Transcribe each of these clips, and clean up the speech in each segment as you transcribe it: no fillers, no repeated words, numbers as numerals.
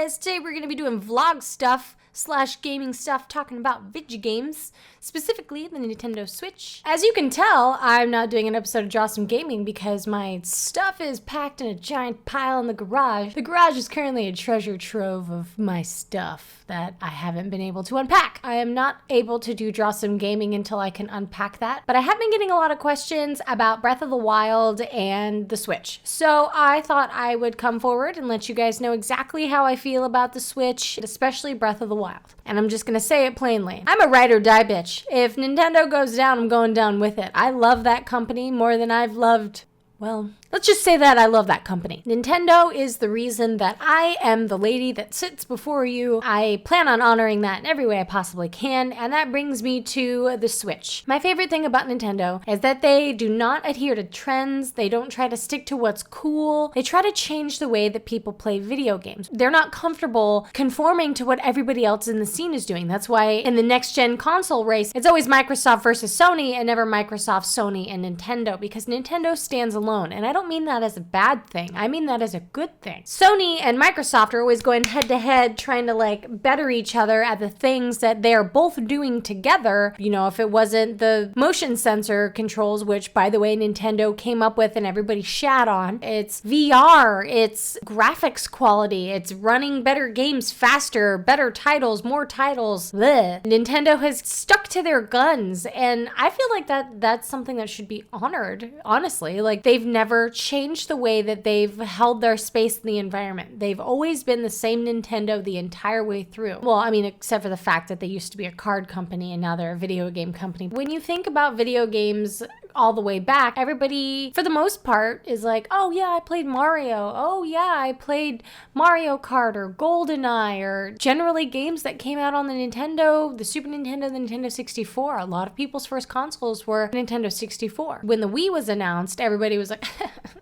guys. Today we're going to be doing vlog stuff / gaming stuff, talking about video games, specifically the Nintendo Switch. As you can tell, I'm not doing an episode of Draw Some Gaming because my stuff is packed in a giant pile in the garage. The garage is currently a treasure trove of my stuff that I haven't been able to unpack. I am not able to do Draw Some Gaming until I can unpack that, but I have been getting a lot of questions about Breath of the Wild and the Switch. So I thought I would come forward and let you guys know exactly how I feel about the Switch, especially Breath of the Wild. And I'm just gonna say it plainly. I'm a ride or die bitch. If Nintendo goes down, I'm going down with it. I love that company more than I've loved, well, let's just say that I love that company. Nintendo is the reason that I am the lady that sits before you. I plan on honoring that in every way I possibly can, and that brings me to the Switch. My favorite thing about Nintendo is that they do not adhere to trends. They don't try to stick to what's cool. They try to change the way that people play video games. They're not comfortable conforming to what everybody else in the scene is doing. That's why in the next-gen console race, it's always Microsoft versus Sony and never Microsoft, Sony, and Nintendo, because Nintendo stands alone. And I don't mean that as a bad thing. I mean that as a good thing. Sony and Microsoft are always going head to head, trying to like better each other at the things that they're both doing together. You know, if it wasn't the motion sensor controls, which by the way, Nintendo came up with and everybody shat on, it's VR, it's graphics quality, it's running better games faster, better titles, more titles. Blech. Nintendo has stuck to their guns, and I feel like that's something that should be honored, honestly. Like, they've never changed the way that they've held their space in the environment. They've always been the same Nintendo the entire way through. Well, I mean, except for the fact that they used to be a card company and now they're a video game company. When you think about video games all the way back, everybody, for the most part, is like, oh yeah, I played Mario. Oh yeah, I played Mario Kart or GoldenEye, or generally games that came out on the Nintendo, the Super Nintendo, the Nintendo 64. A lot of people's first consoles were Nintendo 64. When the Wii was announced, everybody was like,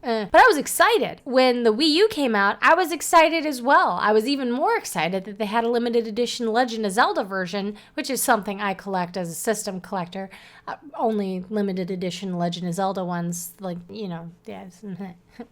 But I was excited. When the Wii U came out, I was excited as well. I was even more excited that they had a limited edition Legend of Zelda version, which is something I collect as a system collector. Only limited edition Legend of Zelda ones, like, you know, yes.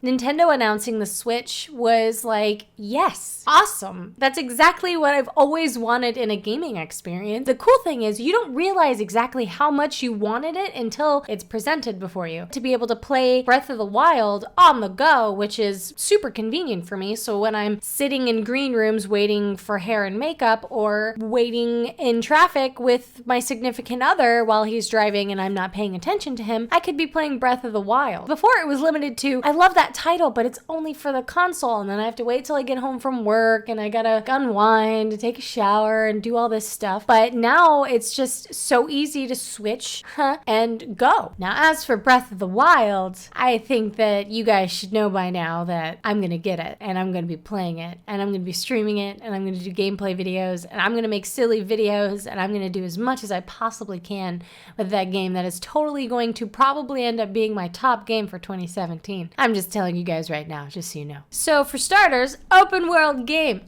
Nintendo announcing the Switch was like, yes, awesome. That's exactly what I've always wanted in a gaming experience. The cool thing is you don't realize exactly how much you wanted it until it's presented before you. To be able to play Breath of the Wild on the go, which is super convenient for me. So when I'm sitting in green rooms waiting for hair and makeup, or waiting in traffic with my significant other while he's driving and I'm not paying attention to him, I could be playing Breath of the Wild. Before it was limited to, I love that title, but it's only for the console, and then I have to wait till I get home from work and I gotta unwind, take a shower, and do all this stuff. But now it's just so easy to switch and go. Now, as for Breath of the Wild, I think that you guys should know by now that I'm gonna get it, and I'm gonna be playing it, and I'm gonna be streaming it, and I'm gonna do gameplay videos, and I'm gonna make silly videos, and I'm gonna do as much as I possibly can with that game that is totally going to probably end up being my top game for 2017. I'm just telling you guys right now, just so you know. So for starters, open world game.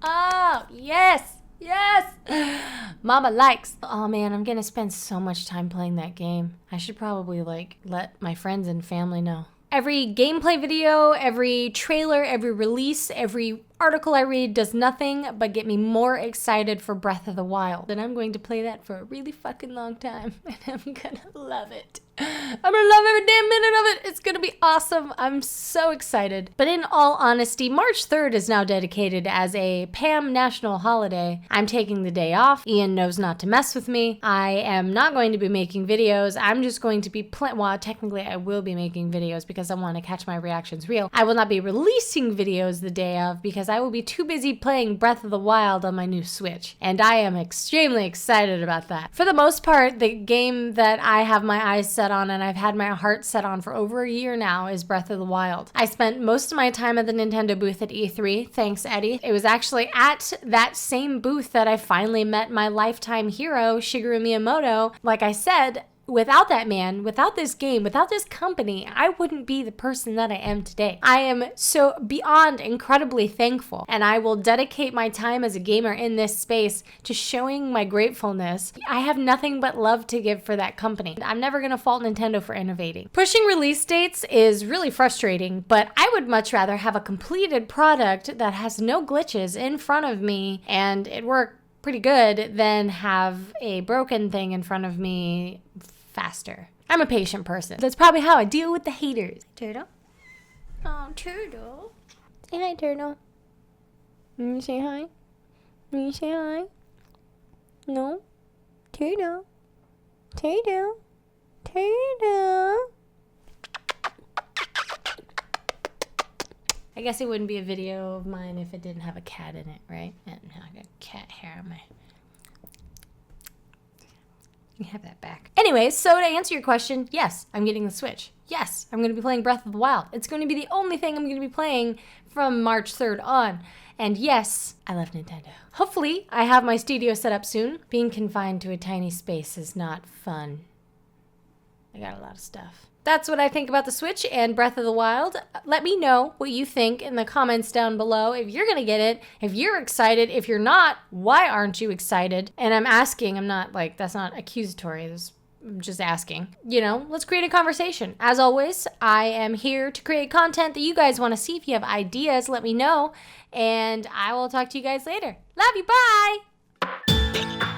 Oh, yes. Yes! Mama likes. Oh man, I'm gonna spend so much time playing that game. I should probably like let my friends and family know. Every gameplay video, every trailer, every release, every article I read does nothing but get me more excited for Breath of the Wild. And I'm going to play that for a really fucking long time. And I'm gonna love it. I'm gonna love every damn minute of it. It's gonna be awesome. I'm so excited. But in all honesty, March 3rd is now dedicated as a Pam national holiday. I'm taking the day off. Ian knows not to mess with me. I am not going to be making videos. I'm just going to be well, technically I will be making videos because I want to catch my reactions real. I will not be releasing videos the day of because I will be too busy playing Breath of the Wild on my new Switch. And I am extremely excited about that. For the most part, the game that I have my eyes set on and I've had my heart set on for over a year now is Breath of the Wild. I spent most of my time at the Nintendo booth at E3. Thanks, Eddie. It was actually at that same booth that I finally met my lifetime hero, Shigeru Miyamoto. Like I said, without that man, without this game, without this company, I wouldn't be the person that I am today. I am so beyond incredibly thankful, and I will dedicate my time as a gamer in this space to showing my gratefulness. I have nothing but love to give for that company. I'm never going to fault Nintendo for innovating. Pushing release dates is really frustrating, but I would much rather have a completed product that has no glitches in front of me and it worked pretty good than have a broken thing in front of me faster. I'm a patient person. That's probably how I deal with the haters. Turtle? Oh, Turtle. Say hi, Turtle. Will you say hi? Will you say hi? No? Turtle. Turtle. Turtle. I guess it wouldn't be a video of mine if it didn't have a cat in it, right? And I got cat hair on my... You have that back. Anyways, so to answer your question, yes, I'm getting the Switch. Yes, I'm going to be playing Breath of the Wild. It's going to be the only thing I'm going to be playing from March 3rd on. And yes, I love Nintendo. Hopefully, I have my studio set up soon. Being confined to a tiny space is not fun. I got a lot of stuff. That's what I think about the Switch and Breath of the Wild. Let me know what you think in the comments down below. If you're gonna get it, if you're excited, if you're not, why aren't you excited? And I'm asking, I'm not like, that's not accusatory, I'm just asking. You know, let's create a conversation. As always, I am here to create content that you guys wanna see. If you have ideas, let me know. And I will talk to you guys later. Love you, bye!